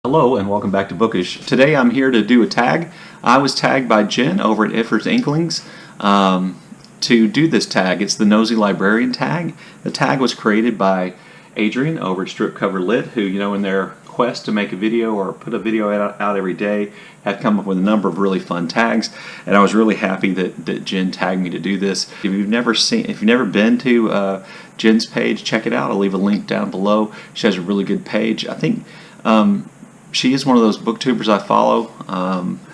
Hello and welcome back to Bookish. Today I'm here to do a tag. I was tagged by Jen over at Ifer's Inklings to do this tag. It's the Nosey Librarian Tag. The tag was created by Adrian over at Strip Cover Lit, who, in their quest to make a video or put a video out every day, have come up with a number of really fun tags. And I was really happy that Jen tagged me to do this. If you've never been to Jen's page, check it out. I'll leave a link down below. She has a really good page. I think she is one of those booktubers I follow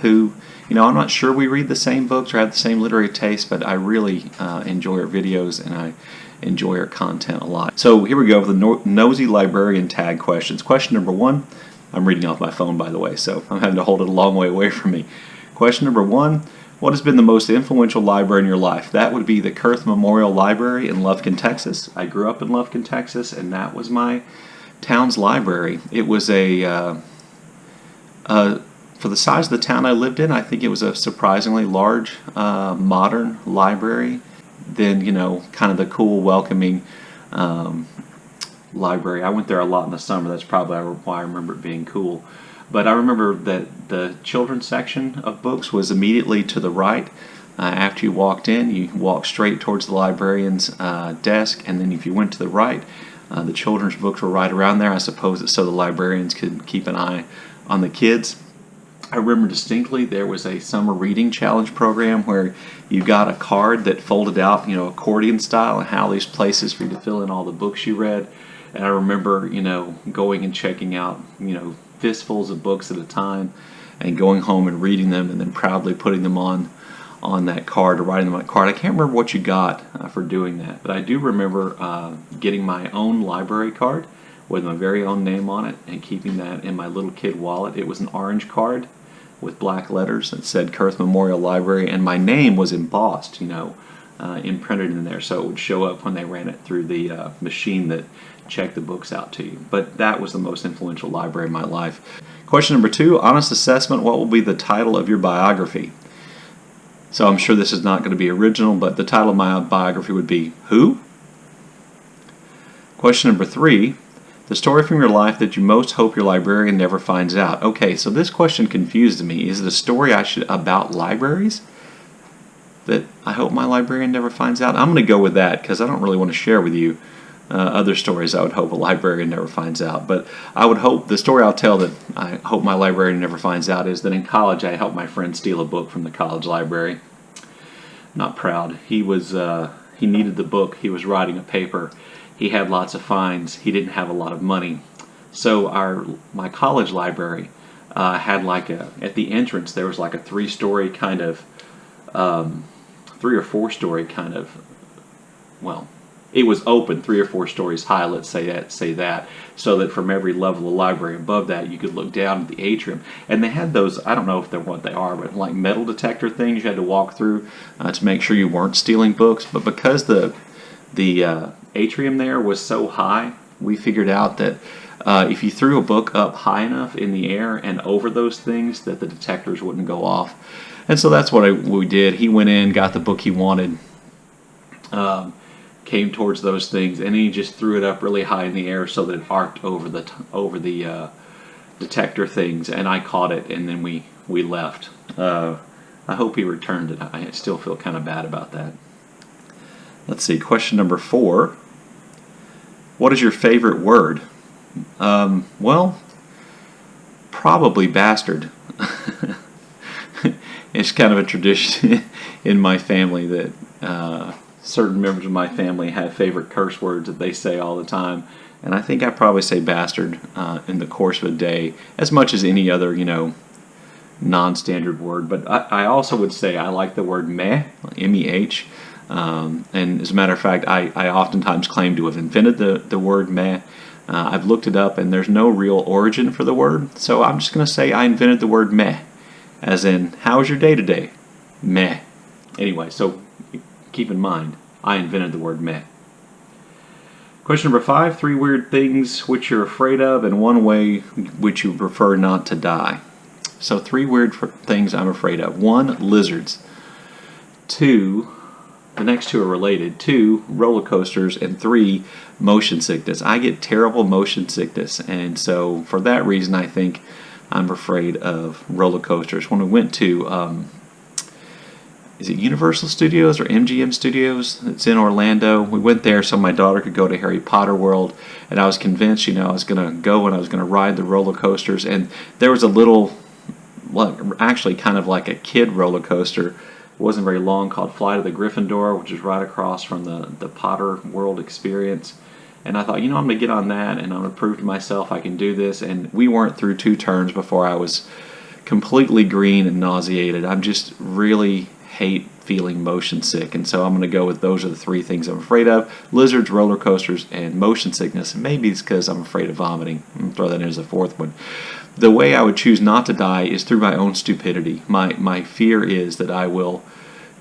who, I'm not sure we read the same books or have the same literary taste, but I really enjoy her videos and I enjoy her content a lot. So here we go with the Nosey Librarian Tag questions. Question number 1. I'm reading off my phone, by the way, so I'm having to hold it a long way away from me. Question number 1. What has been the most influential library in your life? That would be the Kurth Memorial Library in Lufkin, Texas. I grew up in Lufkin, Texas, and that was my town's library. It was for the size of the town I lived in, I think it was a surprisingly large, modern library. Then, kind of the cool, welcoming library. I went there a lot in the summer. That's probably why I remember it being cool. But I remember that the children's section of books was immediately to the right. After you walked in, you walked straight towards the librarian's desk, and then if you went to the right, the children's books were right around there. I suppose it's so the librarians could keep an eye on the kids. I remember distinctly there was a summer reading challenge program where you got a card that folded out, accordion style, and how these places for you to fill in all the books you read. And I remember, going and checking out, fistfuls of books at a time and going home and reading them and then proudly putting them on that card or writing them on that card. I can't remember what you got for doing that, but I do remember getting my own library card with my very own name on it and keeping that in my little kid wallet. It was an orange card with black letters that said Kurth Memorial Library, and my name was embossed, imprinted in there, so it would show up when they ran it through the machine that checked the books out to you. But that was the most influential library in my life. Question number 2, honest assessment, what will be the title of your biography? So I'm sure this is not going to be original, but the title of my biography would be Who? Question number 3, the story from your life that you most hope your librarian never finds out. Okay, so this question confused me. Is it a story about libraries that I hope my librarian never finds out? I'm going to go with that because I don't really want to share with you other stories I would hope a librarian never finds out. But I would hope, the story I'll tell that I hope my librarian never finds out is that in college I helped my friend steal a book from the college library. Not proud. He needed the book. He was writing a paper. He had lots of fines. He didn't have a lot of money. So my college library had at the entrance there was like a 3-story kind of, 3 or 4-story kind of, well, it was open 3 or 4 stories high, let's say that, so that from every level of the library above that you could look down at the atrium. And they had those, I don't know if they're what they are, but like metal detector things you had to walk through to make sure you weren't stealing books. But because the atrium there was so high, we figured out that if you threw a book up high enough in the air and over those things, that the detectors wouldn't go off. And so that's what we did. He went in, got the book he wanted, came towards those things, and he just threw it up really high in the air so that it arced over the detector things, and I caught it, and then we left. I hope he returned it. I still feel kind of bad about that. Let's see, question number 4. What is your favorite word? Well, probably bastard. It's kind of a tradition in my family that certain members of my family have favorite curse words that they say all the time. And I think I probably say bastard in the course of a day as much as any other, non-standard word. But I also would say I like the word meh, M-E-H. And as a matter of fact, I oftentimes claim to have invented the word meh. I've looked it up and there's no real origin for the word, so I'm just going to say I invented the word meh, as in, how was your day today? Meh. Anyway, so keep in mind, I invented the word meh. Question number 5, 3 weird things which you're afraid of and 1 way which you prefer not to die. So 3 weird things I'm afraid of. 1, lizards. 2, the next two are related. 2, roller coasters, and 3, motion sickness. I get terrible motion sickness, and so for that reason I think I'm afraid of roller coasters. When we went to is it Universal Studios or MGM Studios? It's in Orlando. We went there so my daughter could go to Harry Potter World, and I was convinced, I was going to go and I was going to ride the roller coasters. And there was a little, well, actually kind of like a kid roller coaster. It wasn't very long, called Flight of the Gryffindor, which is right across from the Potter World experience. And I thought, I'm going to get on that, and I'm going to prove to myself I can do this. And we weren't through 2 turns before I was completely green and nauseated. I'm just really hate feeling motion sick, and so I'm going to go with those are the 3 things I'm afraid of: lizards, roller coasters, and motion sickness. And maybe it's because I'm afraid of vomiting. I'm going to throw that in as a 4th one. The way I would choose not to die is through my own stupidity. My fear is that I will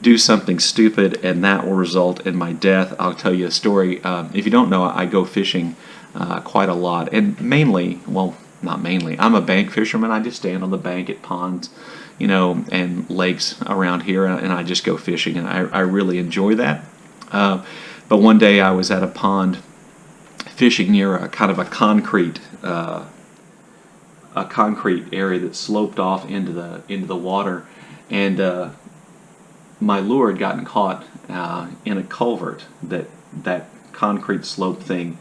do something stupid and that will result in my death. I'll tell you a story. If you don't know, I go fishing quite a lot, and mainly, well, not mainly, I'm a bank fisherman. I just stand on the bank at ponds, and lakes around here, and I just go fishing, and I really enjoy that. But one day I was at a pond fishing near a kind of a concrete area that sloped off into the water, and my lure had gotten caught in a culvert that concrete slope thing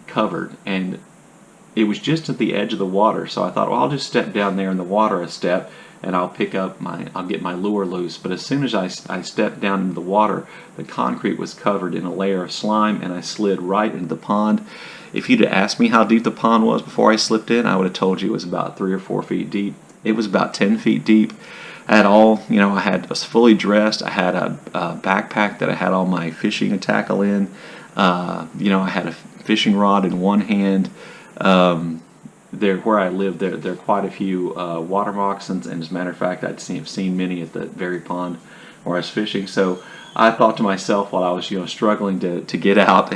covered, and it was just at the edge of the water. So I thought, well, I'll just step down there in the water a step, and I'll get my lure loose. But as soon as I stepped down into the water, the concrete was covered in a layer of slime, and I slid right into the pond. If you'd have asked me how deep the pond was before I slipped in, I would have told you it was about 3 or 4 feet deep. It was about 10 feet deep. I was fully dressed. I had a backpack that I had all my fishing tackle in. I had a fishing rod in one hand. Where I live, there are quite a few water moccasins, and as a matter of fact, I've seen many at the very pond where I was fishing. So I thought to myself, while I was struggling to get out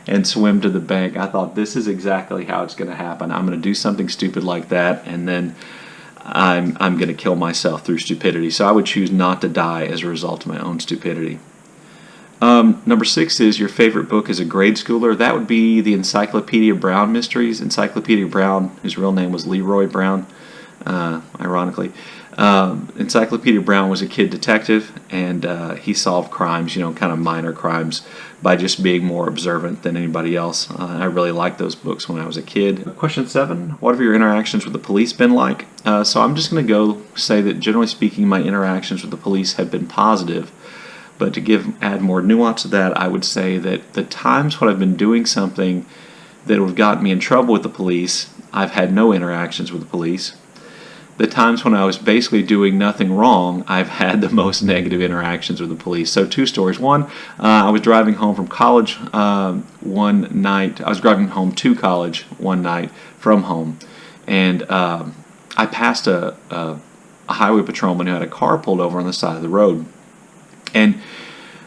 and swim to the bank, I thought, this is exactly how it's going to happen. I'm going to do something stupid like that, and then I'm going to kill myself through stupidity. So I would choose not to die as a result of my own stupidity. Number 6 is your favorite book as a grade schooler. That would be the Encyclopedia Brown mysteries. Encyclopedia Brown, his real name was Leroy Brown, ironically. Encyclopedia Brown was a kid detective, and he solved crimes, kind of minor crimes, by just being more observant than anybody else. I really liked those books when I was a kid. Question 7, what have your interactions with the police been like? So I'm just going to go say that generally speaking, my interactions with the police have been positive. But to add more nuance to that, I would say that the times when I've been doing something that would have gotten me in trouble with the police, I've had no interactions with the police. The times when I was basically doing nothing wrong, I've had the most negative interactions with the police. So 2 stories. One, I was driving home from college one night. I was driving home to college one night from home, and I passed a highway patrolman who had a car pulled over on the side of the road. And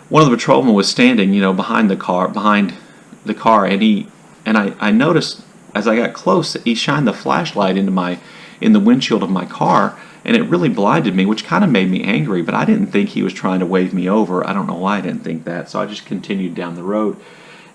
one of the patrolmen was standing, behind the car, and I noticed as I got close that he shined the flashlight in the windshield of my car, and it really blinded me, which kind of made me angry. But I didn't think he was trying to wave me over. I don't know why I didn't think that, so I just continued down the road.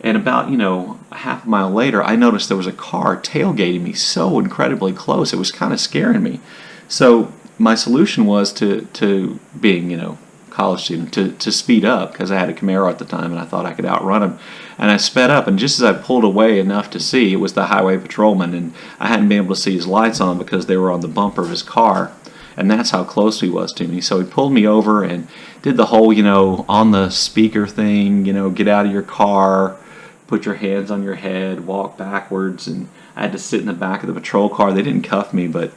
And about a half a mile later, I noticed there was a car tailgating me so incredibly close. It was kind of scaring me. So my solution was to being college student, to speed up, because I had a Camaro at the time and I thought I could outrun him. And I sped up, and just as I pulled away enough to see, it was the highway patrolman, and I hadn't been able to see his lights on because they were on the bumper of his car, and that's how close he was to me. So he pulled me over and did the whole, on the speaker thing, get out of your car, put your hands on your head, walk backwards, and I had to sit in the back of the patrol car. They didn't cuff me, but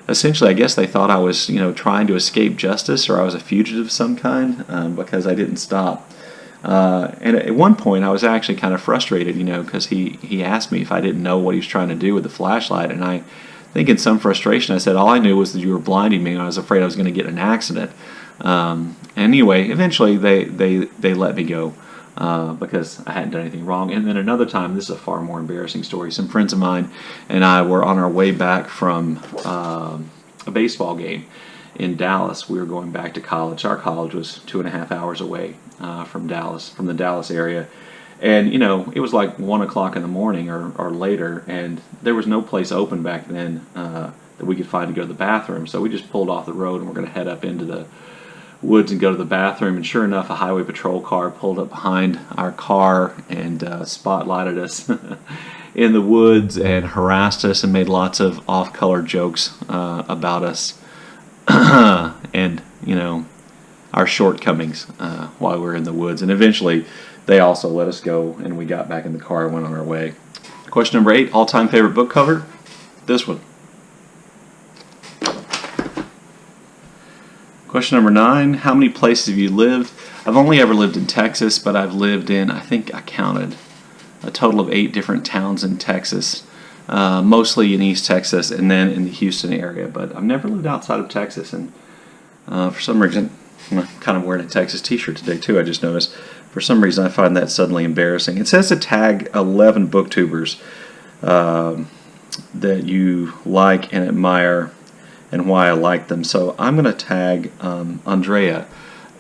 essentially, I guess they thought I was, trying to escape justice, or I was a fugitive of some kind, because I didn't stop. And at one point, I was actually kind of frustrated, because he asked me if I didn't know what he was trying to do with the flashlight, and I think in some frustration I said all I knew was that you were blinding me, and I was afraid I was going to get in an accident. Anyway, eventually they let me go. Because I hadn't done anything wrong. And then another time, this is a far more embarrassing story, some friends of mine and I were on our way back from a baseball game. in Dallas. We were going back to college. Our college was 2.5 hours away from Dallas, from the Dallas area. And, you know, it was like 1 o'clock in the morning or later, and there was no place open back then that we could find to go to the bathroom. So we just pulled off the road and we're going to head up into the woods and go to the bathroom. And sure enough, a highway patrol car pulled up behind our car and spotlighted us in the woods and harassed us and made lots of off-color jokes about us and, you know, our shortcomings while we were in the woods. And eventually they also let us go, and we got back in the car and went on our way. Question number 8, all-time favorite book cover? This one. Question number 9, how many places have you lived? I've only ever lived in Texas, but I've lived in, I think I counted, a total of 8 different towns in Texas, mostly in East Texas and then in the Houston area. But I've never lived outside of Texas, and for some reason, I'm kind of wearing a Texas t-shirt today too, I just noticed. For some reason, I find that suddenly embarrassing. It says to tag 11 booktubers that you like and admire and why I like them. So I'm going to tag Andreea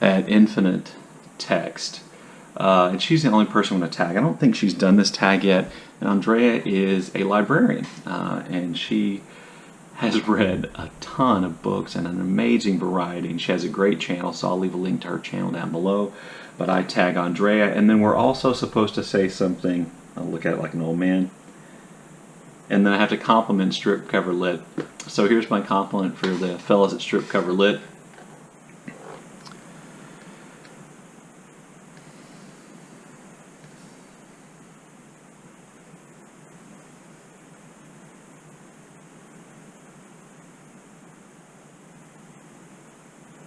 at Infinite Text. And she's the only person I'm going to tag. I don't think she's done this tag yet. And Andreea is a librarian, and she has read a ton of books and an amazing variety. And she has a great channel, so I'll leave a link to her channel down below. But I tag Andreea, and then we're also supposed to say something. I'll look at it like an old man. And then I have to compliment Strip Cover Lit. So here's my compliment for the fellas at Strip Cover Lit.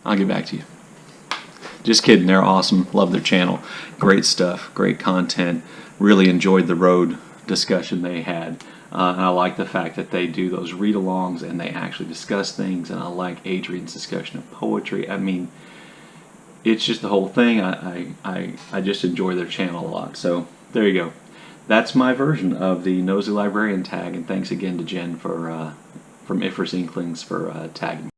I'll get back to you. Just kidding, they're awesome. Love their channel. Great stuff, great content. Really enjoyed the road discussion they had. And I like the fact that they do those read-alongs and they actually discuss things. And I like Adrian's discussion of poetry. I mean, it's just the whole thing. I just enjoy their channel a lot. So there you go. That's my version of the Nosey Librarian Tag. And thanks again to Jen for from Ifer's Inklings for tagging me.